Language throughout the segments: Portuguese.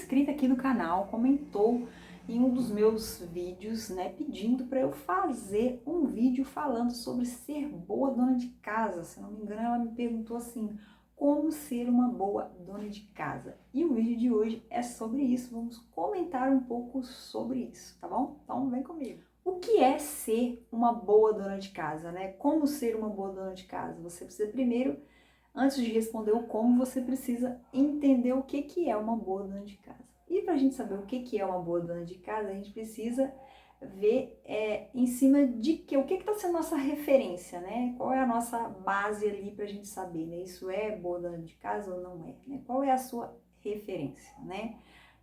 inscrita aqui no canal comentou em um dos meus vídeos, né, pedindo para eu fazer um vídeo falando sobre ser boa dona de casa. Se não me engano, ela me perguntou assim, como ser uma boa dona de casa. E o vídeo de hoje é sobre isso, vamos comentar um pouco sobre isso, tá bom? Então vem comigo. O que é ser uma boa dona de casa, né? Como ser uma boa dona de casa? Você precisa primeiro, antes de responder o como, você precisa entender o que é uma boa dona de casa. E para a gente saber o que é uma boa dona de casa, a gente precisa ver em cima de que, o que está sendo nossa referência, né? Qual é a nossa base ali para a gente saber, né? Isso é boa dona de casa ou não é, né? Qual é a sua referência, né?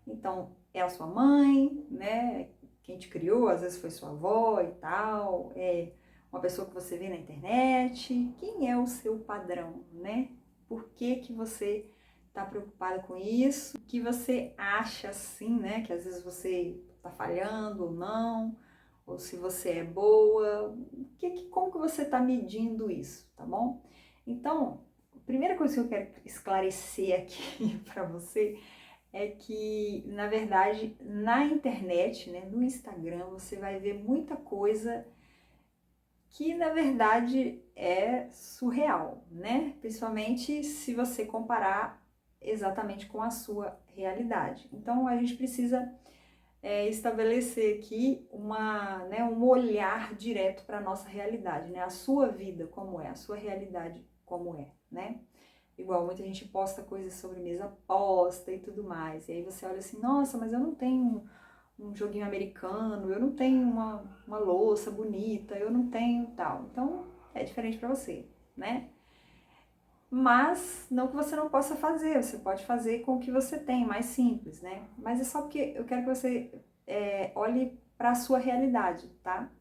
Então, é a sua mãe, né? Quem te criou, às vezes foi sua avó e tal, é uma pessoa que você vê na internet. Quem é o seu padrão, né? Por que você está preocupada com isso? O que você acha assim, né? Que às vezes você está falhando ou não, ou se você é boa, como que você está medindo isso, tá bom? Então, a primeira coisa que eu quero esclarecer aqui para você é que, na verdade, na internet, né, no Instagram, você vai ver muita coisa que, na verdade, é surreal, né? Principalmente se você comparar exatamente com a sua realidade. Então, a gente precisa estabelecer aqui um olhar direto para a nossa realidade, né? A sua vida como é, a sua realidade como é, né? Igual muita gente posta coisas sobre mesa posta e tudo mais. E aí você olha assim, nossa, mas eu não tenho um joguinho americano, eu não tenho uma louça bonita, eu não tenho tal. Então é diferente para você, né? Mas não que você não possa fazer, você pode fazer com o que você tem, mais simples, né? Mas é só porque eu quero que você olhe para a sua realidade, tá?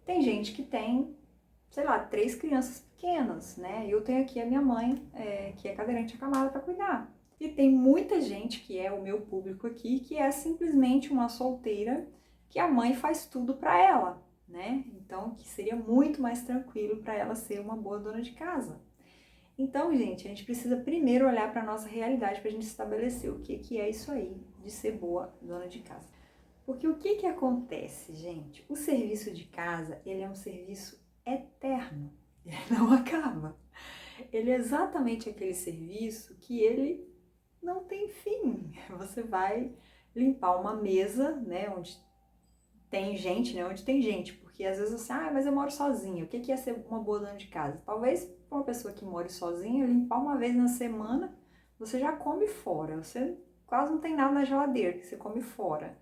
Tem gente que tem, sei lá, 3 crianças pequenas, né? Eu tenho aqui a minha mãe, que é cadeirante acamada para cuidar. E tem muita gente, que é o meu público aqui, que é simplesmente uma solteira que a mãe faz tudo para ela, né? Então, que seria muito mais tranquilo para ela ser uma boa dona de casa. Então, gente, a gente precisa primeiro olhar para a nossa realidade para a gente estabelecer o que é isso aí de ser boa dona de casa. Porque o que acontece, gente? O serviço de casa, ele é um serviço eterno, ele não acaba. Ele é exatamente aquele serviço que ele não tem fim. Você vai limpar uma mesa, né, onde tem gente, né, onde tem gente, porque às vezes você, mas eu moro sozinha, o que é ser uma boa dona de casa? Talvez para uma pessoa que mora sozinha, limpar uma vez na semana, você já come fora, você quase não tem nada na geladeira, que você come fora.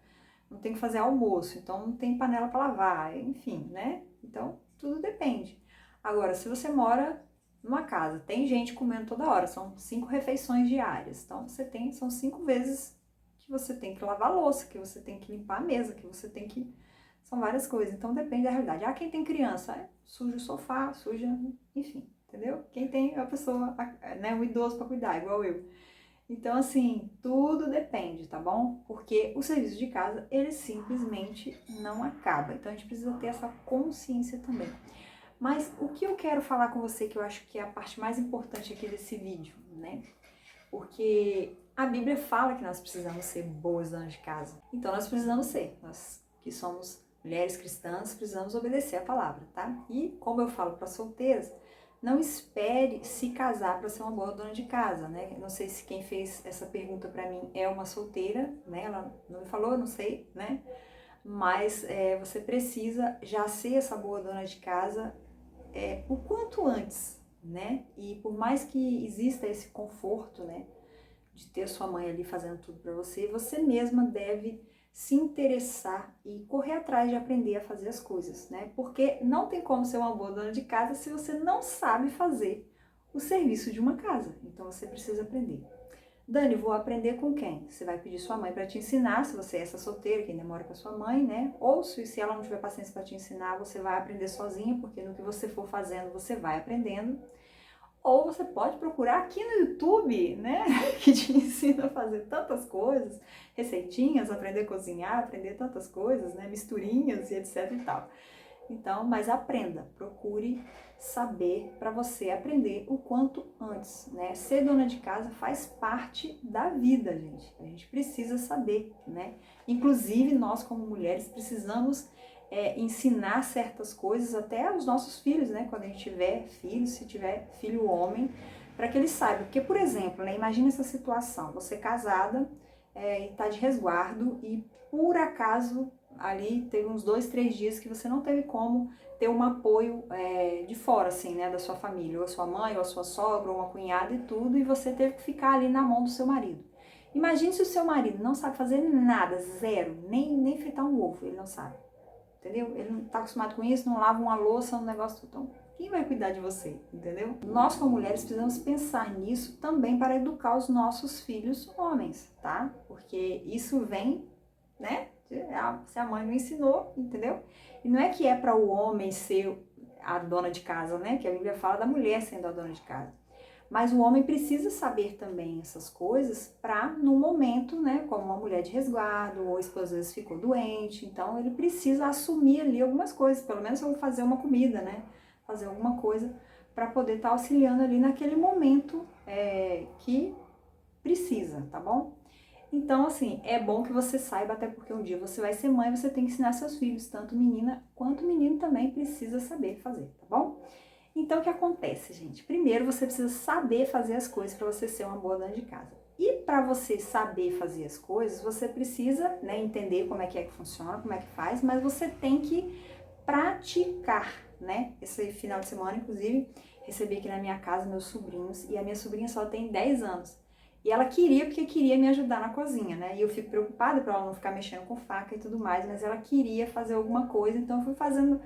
Não tem que fazer almoço, então não tem panela para lavar, enfim, né? Então, tudo depende. Agora, se você mora numa casa, tem gente comendo toda hora, são 5 refeições diárias, então são 5 vezes que você tem que lavar a louça, que você tem que limpar a mesa, que você tem que... São várias coisas, então depende da realidade. Quem tem criança, suja o sofá, suja, enfim, entendeu? Quem tem a pessoa, né, um idoso para cuidar, igual eu. Então, assim, tudo depende, tá bom? Porque o serviço de casa, ele simplesmente não acaba. Então, a gente precisa ter essa consciência também. Mas o que eu quero falar com você, que eu acho que é a parte mais importante aqui desse vídeo, né? Porque a Bíblia fala que nós precisamos ser boas donas de casa. Então, nós precisamos ser. Nós que somos mulheres cristãs, precisamos obedecer a palavra, tá? E, como eu falo para solteiras, não espere se casar para ser uma boa dona de casa, né? Não sei se quem fez essa pergunta para mim é uma solteira, né? Ela não me falou, não sei, né? Mas você precisa já ser essa boa dona de casa o quanto antes, né? E por mais que exista esse conforto, né, de ter sua mãe ali fazendo tudo para você, você mesma deve se interessar e correr atrás de aprender a fazer as coisas, né? Porque não tem como ser uma boa dona de casa se você não sabe fazer o serviço de uma casa. Então você precisa aprender. Dani, vou aprender com quem? Você vai pedir sua mãe para te ensinar, se você é essa solteira, que ainda mora com a sua mãe, né? Ou se ela não tiver paciência para te ensinar, você vai aprender sozinha, porque no que você for fazendo, você vai aprendendo. Ou você pode procurar aqui no YouTube, né? Que te ensina a fazer tantas coisas, receitinhas, aprender a cozinhar, aprender tantas coisas, né? Misturinhas e etc e tal. Então, mas aprenda, procure saber para você aprender o quanto antes, né? Ser dona de casa faz parte da vida, gente. A gente precisa saber, né? Inclusive, nós como mulheres precisamos ensinar certas coisas até aos nossos filhos, né? Quando a gente tiver filhos, se tiver filho homem, para que eles saibam. Porque, por exemplo, né? Imagina essa situação, você casada e tá de resguardo e por acaso ali teve uns 2, 3 dias que você não teve como ter um apoio de fora, assim, né, da sua família, ou a sua mãe, ou a sua sogra, ou uma cunhada e tudo, e você teve que ficar ali na mão do seu marido. Imagine se o seu marido não sabe fazer nada, zero, nem fritar um ovo, ele não sabe, entendeu? Ele não tá acostumado com isso, não lava uma louça, um negócio, então quem vai cuidar de você, entendeu? Nós como mulheres precisamos pensar nisso também para educar os nossos filhos homens, tá? Porque isso vem, né? Se a mãe não ensinou, entendeu? E não é que é para o homem ser a dona de casa, né? Que a Bíblia fala da mulher sendo a dona de casa. Mas o homem precisa saber também essas coisas para, no momento, né? Como uma mulher de resguardo, ou a esposa às vezes ficou doente, então ele precisa assumir ali algumas coisas, pelo menos eu vou fazer uma comida, né? Fazer alguma coisa para poder estar auxiliando ali naquele momento que precisa, tá bom? Então, assim, é bom que você saiba, até porque um dia você vai ser mãe, você tem que ensinar seus filhos, tanto menina quanto menino também precisa saber fazer, tá bom? Então, o que acontece, gente? Primeiro, você precisa saber fazer as coisas para você ser uma boa dona de casa. E para você saber fazer as coisas, você precisa, né, entender como é que funciona, como é que faz, mas você tem que praticar, né? Esse final de semana, inclusive, recebi aqui na minha casa meus sobrinhos, e a minha sobrinha só tem 10 anos. E ela porque queria me ajudar na cozinha, né? E eu fico preocupada para ela não ficar mexendo com faca e tudo mais, mas ela queria fazer alguma coisa, então eu fui fazendo,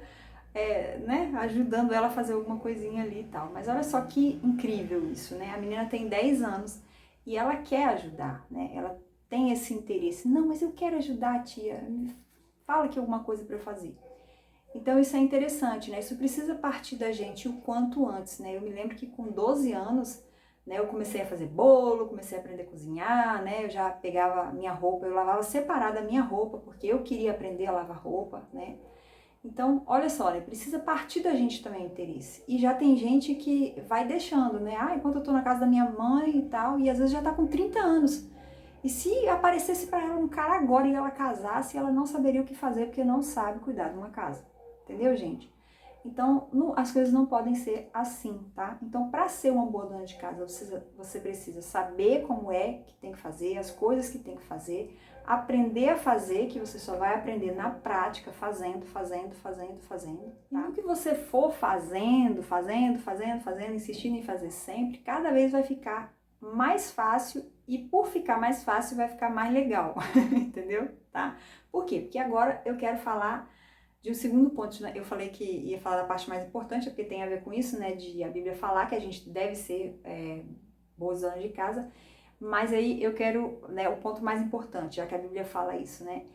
né? Ajudando ela a fazer alguma coisinha ali e tal. Mas olha só que incrível isso, né? A menina tem 10 anos e ela quer ajudar, né? Ela tem esse interesse. Não, mas eu quero ajudar, tia. Me fala aqui alguma coisa para eu fazer. Então isso é interessante, né? Isso precisa partir da gente o quanto antes, né? Eu me lembro que com 12 anos, né, eu comecei a fazer bolo, comecei a aprender a cozinhar, né? Eu já pegava minha roupa, eu lavava separada a minha roupa, porque eu queria aprender a lavar roupa, né? Então, olha só, né? Precisa partir da gente também o interesse. E já tem gente que vai deixando, né? Ah, enquanto eu tô na casa da minha mãe e tal, e às vezes já tá com 30 anos. E se aparecesse para ela um cara agora e ela casasse, ela não saberia o que fazer, porque não sabe cuidar de uma casa. Entendeu, gente? Então, as coisas não podem ser assim, tá? Então, para ser uma boa dona de casa, você precisa saber como é que tem que fazer, as coisas que tem que fazer, aprender a fazer, que você só vai aprender na prática, fazendo, tá? E o que você for fazendo, insistindo em fazer sempre, cada vez vai ficar mais fácil e por ficar mais fácil vai ficar mais legal, entendeu? Tá? Por quê? Porque agora eu quero falar de um segundo ponto, né? Eu falei que ia falar da parte mais importante, porque tem a ver com isso, né? De a Bíblia falar que a gente deve ser boas donas de casa, mas aí eu quero, né, o ponto mais importante, já que a Bíblia fala isso, né?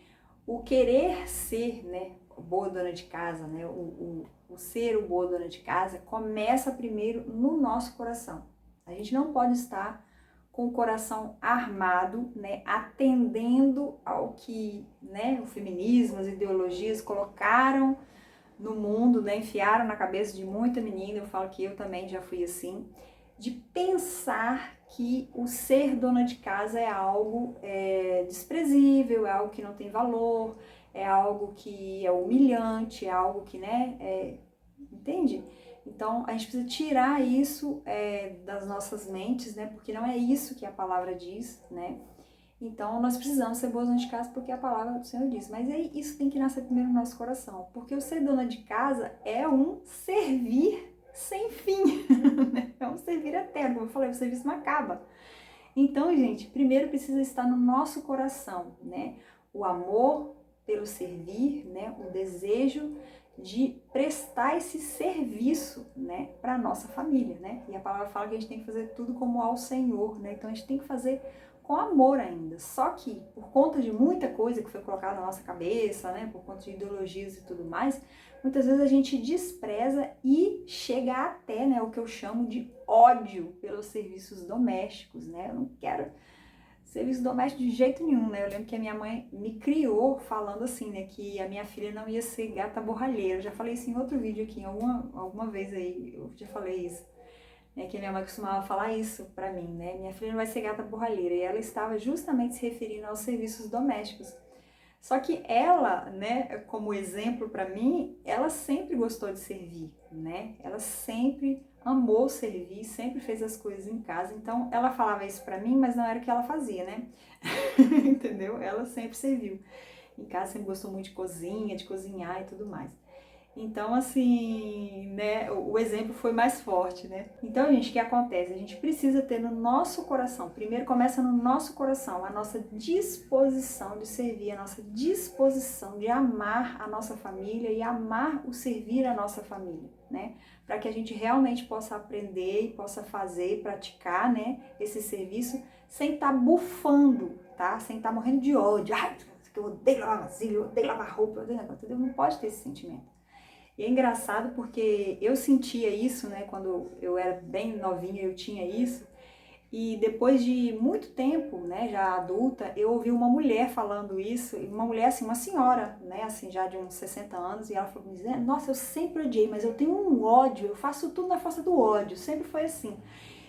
O querer ser, né, boa dona de casa, né? O ser o boa dona de casa começa primeiro no nosso coração. A gente não pode estar com o coração armado, né, atendendo ao que, né, o feminismo, as ideologias colocaram no mundo, né, enfiaram na cabeça de muita menina, eu falo que eu também já fui assim, de pensar que o ser dona de casa é algo desprezível, é algo que não tem valor, é algo que é humilhante, é algo que, né, entende? Então, a gente precisa tirar isso das nossas mentes, né? Porque não é isso que a palavra diz, né? Então, nós precisamos ser boas donas de casa porque a palavra do Senhor diz. Mas aí, isso tem que nascer primeiro no nosso coração. Porque o ser dona de casa é um servir sem fim, né? É um servir eterno. Como eu falei, o serviço não acaba. Então, gente, primeiro precisa estar no nosso coração, né? O amor pelo servir, né? O desejo de prestar esse serviço, né, para nossa família, né? E a palavra fala que a gente tem que fazer tudo como ao Senhor, né? Então a gente tem que fazer com amor ainda. Só que por conta de muita coisa que foi colocada na nossa cabeça, né, por conta de ideologias e tudo mais, muitas vezes a gente despreza e chega até, né, o que eu chamo de ódio pelos serviços domésticos, né? Eu não quero Serviço doméstico de jeito nenhum, né? Eu lembro que a minha mãe me criou falando assim, né? Que a minha filha não ia ser gata borralheira. Eu já falei isso em outro vídeo aqui, alguma vez aí, eu já falei isso. Né? Que a minha mãe costumava falar isso pra mim, né? Minha filha não vai ser gata borralheira. E ela estava justamente se referindo aos serviços domésticos. Só que ela, né, como exemplo para mim, ela sempre gostou de servir, né? Ela sempre amou servir, sempre fez as coisas em casa. Então, ela falava isso para mim, mas não era o que ela fazia, né? Entendeu? Ela sempre serviu. Em casa sempre gostou muito de cozinha, de cozinhar e tudo mais. Então, assim, né, o exemplo foi mais forte, né? Então, gente, o que acontece? A gente precisa ter no nosso coração, primeiro começa no nosso coração, a nossa disposição de servir, a nossa disposição de amar a nossa família e amar o servir a nossa família, né? Para que a gente realmente possa aprender e possa fazer, praticar, né, esse serviço sem estar bufando, tá? Sem estar morrendo de ódio. Ai, eu odeio lavar vasilha, eu odeio lavar roupa, eu odeio negócio, entendeu? Não pode ter esse sentimento. E é engraçado porque eu sentia isso, né, quando eu era bem novinha, eu tinha isso, e depois de muito tempo, né, já adulta, eu ouvi uma mulher falando isso, uma mulher assim, uma senhora, né, assim, já de uns 60 anos, e ela falou, nossa, eu sempre odiei, mas eu tenho um ódio, eu faço tudo na força do ódio, sempre foi assim.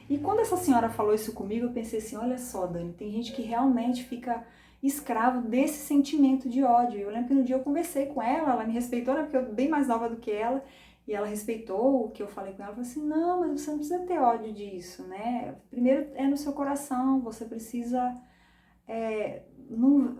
E quando essa senhora falou isso comigo, eu pensei assim, olha só, Dani, tem gente que realmente fica escravo desse sentimento de ódio. Eu lembro que no dia eu conversei com ela me respeitou, né, porque eu bem mais nova do que ela, e ela respeitou o que eu falei com ela, falou assim, não, mas você não precisa ter ódio disso, né? Primeiro é no seu coração, você precisa...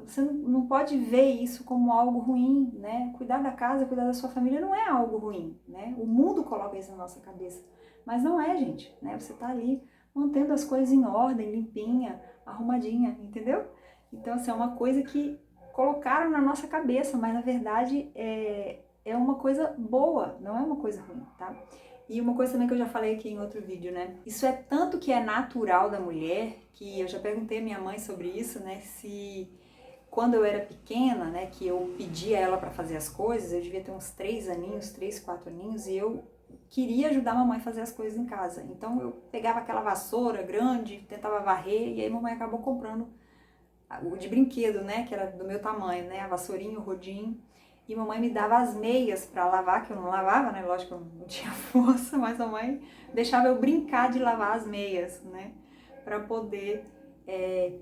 você não pode ver isso como algo ruim, né? Cuidar da casa, cuidar da sua família não é algo ruim, né? O mundo coloca isso na nossa cabeça, mas não é, gente, né? Você tá ali mantendo as coisas em ordem, limpinha, arrumadinha, entendeu? Então, assim, é uma coisa que colocaram na nossa cabeça, mas na verdade é uma coisa boa, não é uma coisa ruim, tá? E uma coisa também que eu já falei aqui em outro vídeo, né? Isso é tanto que é natural da mulher, que eu já perguntei à minha mãe sobre isso, né? Se quando eu era pequena, né, que eu pedia ela para fazer as coisas, eu devia ter uns 3 aninhos, 3, 4 aninhos, e eu queria ajudar a mamãe a fazer as coisas em casa. Então eu pegava aquela vassoura grande, tentava varrer, e aí a mamãe acabou comprando o de brinquedo, né, que era do meu tamanho, né, a vassourinha, o rodinho. E mamãe me dava as meias para lavar, que eu não lavava, né, lógico que eu não tinha força, mas a mãe deixava eu brincar de lavar as meias, né, para poder,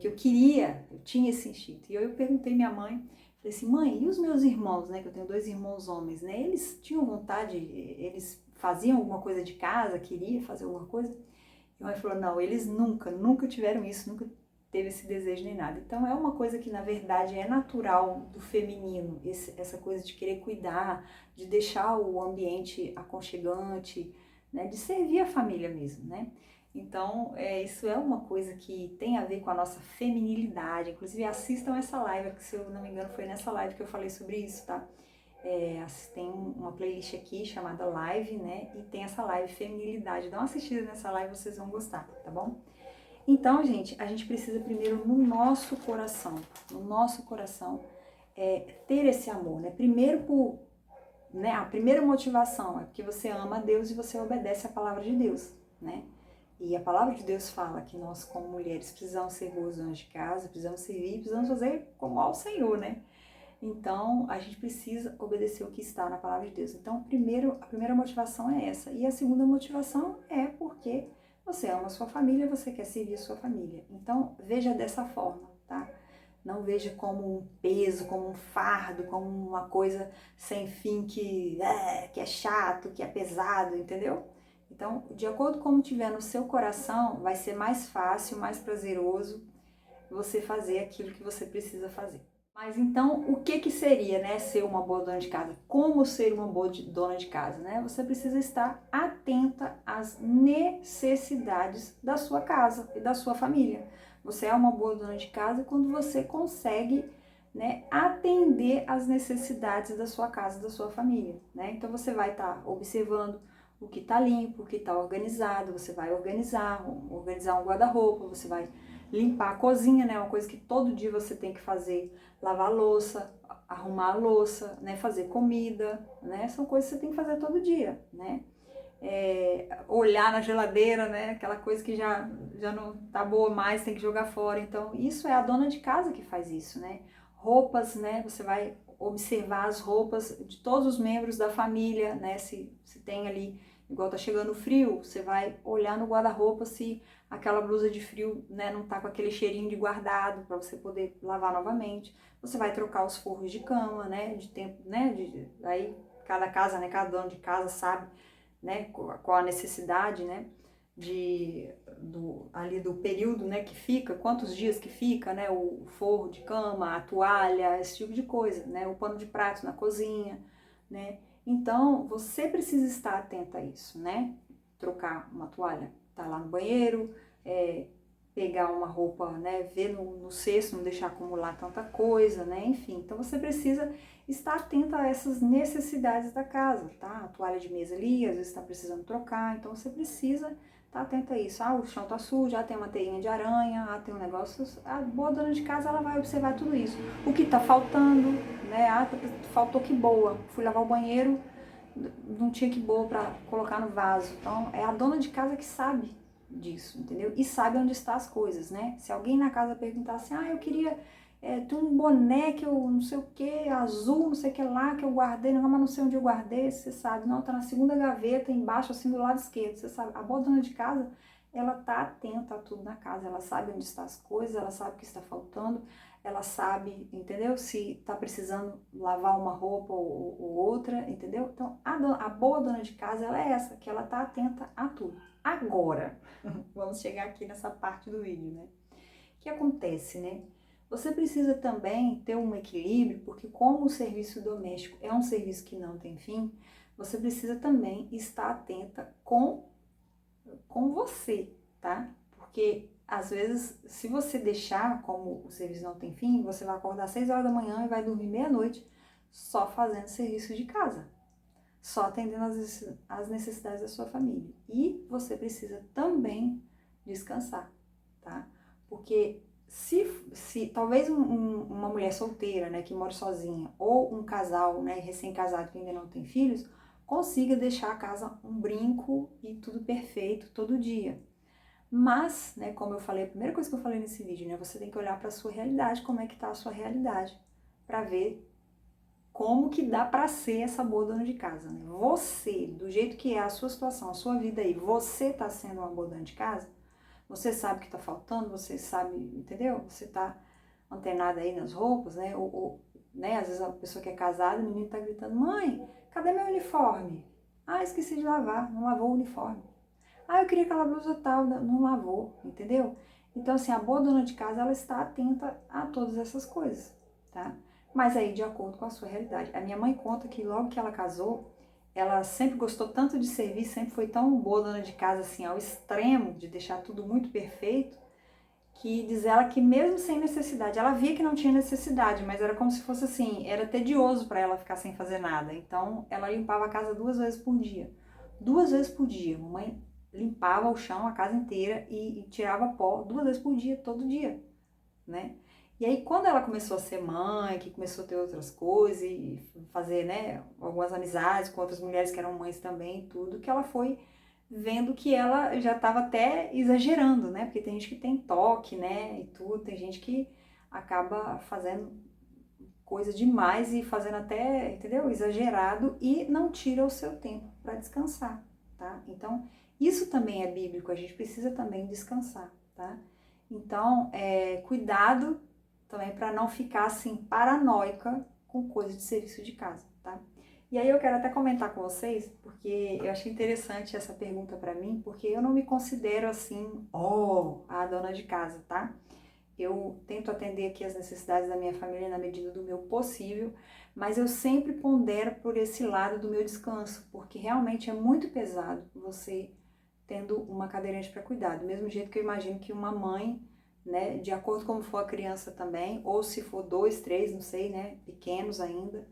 que eu queria, eu tinha esse instinto. E eu perguntei minha mãe, falei assim, mãe, e os meus irmãos, né, que eu tenho 2 irmãos homens, né, eles tinham vontade, eles faziam alguma coisa de casa, queriam fazer alguma coisa? E a mãe falou, não, eles nunca tiveram isso, nunca teve esse desejo nem nada. Então é uma coisa que na verdade é natural do feminino, essa coisa de querer cuidar, de deixar o ambiente aconchegante, né, de servir a família mesmo, né? Então isso é uma coisa que tem a ver com a nossa feminilidade. Inclusive assistam essa live, que se eu não me engano foi nessa live que eu falei sobre isso, tá? Tem uma playlist aqui chamada Live, né? E tem essa live Feminilidade. Dá uma assistida nessa live, vocês vão gostar, tá bom? Então, gente, a gente precisa primeiro no nosso coração, ter esse amor, né? Primeiro né, a primeira motivação é porque você ama a Deus e você obedece a palavra de Deus, né? E a palavra de Deus fala que nós, como mulheres, precisamos ser boas donas de casa, precisamos servir, precisamos fazer como ao Senhor, né? Então, a gente precisa obedecer o que está na palavra de Deus. Então, a primeira motivação é essa. E a segunda motivação é porque você ama a sua família, você quer servir a sua família. Então, veja dessa forma, tá? Não veja como um peso, como um fardo, como uma coisa sem fim que é chato, que é pesado, entendeu? Então, de acordo com como tiver no seu coração, vai ser mais fácil, mais prazeroso você fazer aquilo que você precisa fazer. Mas então, o que que seria, né, ser uma boa dona de casa? Como ser uma boa dona de casa, né? Você precisa estar atenta às necessidades da sua casa e da sua família. Você é uma boa dona de casa quando você consegue, né, atender às necessidades da sua casa e da sua família, né? Então você vai estar observando o que está limpo, o que está organizado, você vai organizar um guarda-roupa, você vai limpar a cozinha, né? Uma coisa que todo dia você tem que fazer, lavar a louça, arrumar a louça, né? Fazer comida, né? São coisas que você tem que fazer todo dia, né? olhar na geladeira, né? Aquela coisa que já não tá boa mais, tem que jogar fora. Então, isso é a dona de casa que faz isso, né? Roupas, né? Você vai observar as roupas de todos os membros da família, né? Se tem ali, igual tá chegando o frio, você vai olhar no guarda-roupa se aquela blusa de frio, né, não tá com aquele cheirinho de guardado para você poder lavar novamente. Você vai trocar os forros de cama, né? De tempo, né? Aí cada casa, né? Cada dono de casa sabe, né, qual a necessidade, né, ali do período, né, que fica, quantos dias que fica, né, o forro de cama, a toalha, esse tipo de coisa, né, o pano de prato na cozinha, né. Então, você precisa estar atenta a isso, né, trocar uma toalha, tá lá no banheiro, pegar uma roupa, né, ver no cesto, não deixar acumular tanta coisa, né, enfim. Então, você precisa estar atenta a essas necessidades da casa, tá? A toalha de mesa ali, às vezes está precisando trocar, então você precisa estar atenta a isso. Ah, o chão tá sujo, tem uma teinha de aranha, tem um negócio. A boa dona de casa, ela vai observar tudo isso. O que tá faltando, né? Faltou que boa. Fui lavar o banheiro, não tinha que boa para colocar no vaso. Então, é a dona de casa que sabe disso, entendeu? E sabe onde estão as coisas, né? Se alguém na casa perguntar assim, eu queria ter um boné que eu não sei o que, azul, não sei o que lá, que eu guardei, não, mas não sei onde eu guardei, você sabe, não, tá na segunda gaveta, embaixo, assim, do lado esquerdo, você sabe. A boa dona de casa, ela tá atenta a tudo na casa, ela sabe onde estão as coisas, ela sabe o que está faltando, ela sabe, entendeu? Se tá precisando lavar uma roupa ou outra, entendeu? Então, a boa dona de casa, ela é essa, que ela tá atenta a tudo. Agora, vamos chegar aqui nessa parte do vídeo, né? O que acontece, né? Você precisa também ter um equilíbrio, porque como o serviço doméstico é um serviço que não tem fim, você precisa também estar atenta com você, tá? Porque às vezes, se você deixar, como o serviço não tem fim, você vai acordar às 6 horas da manhã e vai dormir meia-noite só fazendo serviço de casa, só atendendo as necessidades da sua família. E você precisa também descansar, tá? Porque se talvez uma mulher solteira, né, que mora sozinha, ou um casal, né, recém-casado que ainda não tem filhos, consiga deixar a casa um brinco e tudo perfeito todo dia. Mas, né, como eu falei, a primeira coisa que eu falei nesse vídeo, né, você tem que olhar para a sua realidade, como é que tá a sua realidade, para ver como que dá para ser essa boa dona de casa, né? Você, do jeito que é a sua situação, a sua vida aí, você tá sendo uma boa dona de casa? Você sabe o que tá faltando, você sabe, entendeu? Você tá antenada aí nas roupas, né? Né? Às vezes a pessoa que é casada, o menino tá gritando, mãe, cadê meu uniforme? Ah, esqueci de lavar, não lavou o uniforme. Ah, eu queria aquela blusa tal, não lavou, entendeu? Então, assim, a boa dona de casa, ela está atenta a todas essas coisas, tá? Mas aí, de acordo com a sua realidade. A minha mãe conta que logo que ela casou, ela sempre gostou tanto de servir, sempre foi tão boa dona de casa, assim, ao extremo de deixar tudo muito perfeito, que diz ela que mesmo sem necessidade, ela via que não tinha necessidade, mas era como se fosse assim, era tedioso para ela ficar sem fazer nada. Então, ela limpava a casa 2 vezes por dia. 2 vezes por dia. Mamãe limpava o chão, a casa inteira e tirava pó 2 vezes por dia, todo dia, né? E aí, quando ela começou a ser mãe, que começou a ter outras coisas e fazer, né, algumas amizades com outras mulheres que eram mães também, tudo, que ela foi vendo que ela já estava até exagerando, né? Porque tem gente que tem toque, né, e tudo, tem gente que acaba fazendo coisa demais e fazendo até, entendeu? Exagerado e não tira o seu tempo para descansar, tá? Então, isso também é bíblico, a gente precisa também descansar, tá? Então, cuidado também para não ficar assim paranoica com coisa de serviço de casa, tá? E aí eu quero até comentar com vocês, porque eu achei interessante essa pergunta para mim, porque eu não me considero assim, a dona de casa, tá? Eu tento atender aqui as necessidades da minha família na medida do meu possível, mas eu sempre pondero por esse lado do meu descanso, porque realmente é muito pesado você tendo uma cadeirante para cuidar. Do mesmo jeito que eu imagino que uma mãe, né, de acordo com como for a criança também, ou se for 2, 3, não sei, né, pequenos ainda.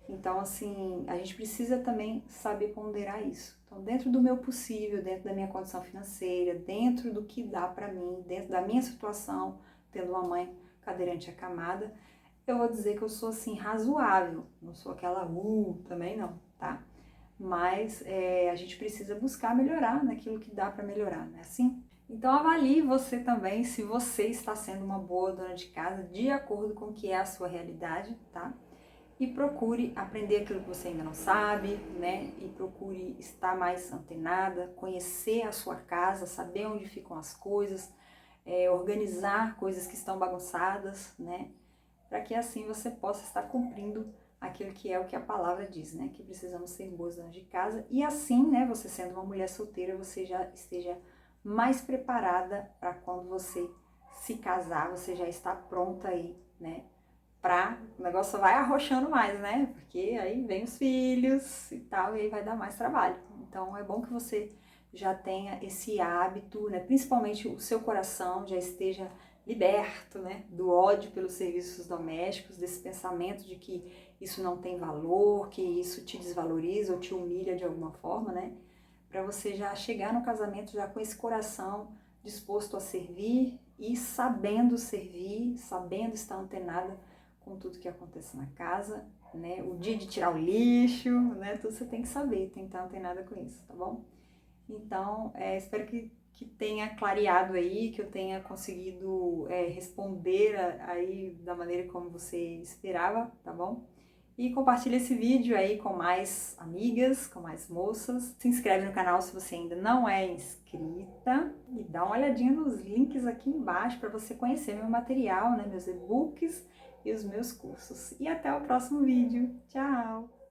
Então, assim, a gente precisa também saber ponderar isso. Então, dentro do meu possível, dentro da minha condição financeira, dentro do que dá para mim, dentro da minha situação, tendo uma mãe cadeirante acamada, eu vou dizer que eu sou, assim, razoável. Não sou aquela também não, tá? mas a gente precisa buscar melhorar naquilo que dá para melhorar, não é assim? Então avalie você também se você está sendo uma boa dona de casa de acordo com o que é a sua realidade, tá? E procure aprender aquilo que você ainda não sabe, né? E procure estar mais antenada, conhecer a sua casa, saber onde ficam as coisas, organizar coisas que estão bagunçadas, né? Para que assim você possa estar cumprindo aquilo que é o que a palavra diz, né? Que precisamos ser boas donas de casa e assim, né? Você sendo uma mulher solteira, você já esteja mais preparada para quando você se casar, você já está pronta aí, né? O negócio vai arrochando mais, né? Porque aí vem os filhos e tal, e aí vai dar mais trabalho. Então é bom que você já tenha esse hábito, né? Principalmente o seu coração já esteja liberto, né? Do ódio pelos serviços domésticos, desse pensamento de que isso não tem valor, que isso te desvaloriza ou te humilha de alguma forma, né? Para você já chegar no casamento já com esse coração disposto a servir e sabendo servir, sabendo estar antenada com tudo que acontece na casa, né? O dia de tirar o lixo, né? Tudo você tem que saber, tem que estar antenada com isso, tá bom? Então, espero que tenha clareado aí, que eu tenha conseguido responder aí da maneira como você esperava, tá bom? E compartilha esse vídeo aí com mais amigas, com mais moças. Se inscreve no canal se você ainda não é inscrita e dá uma olhadinha nos links aqui embaixo para você conhecer meu material, né, meus e-books e os meus cursos. E até o próximo vídeo. Tchau!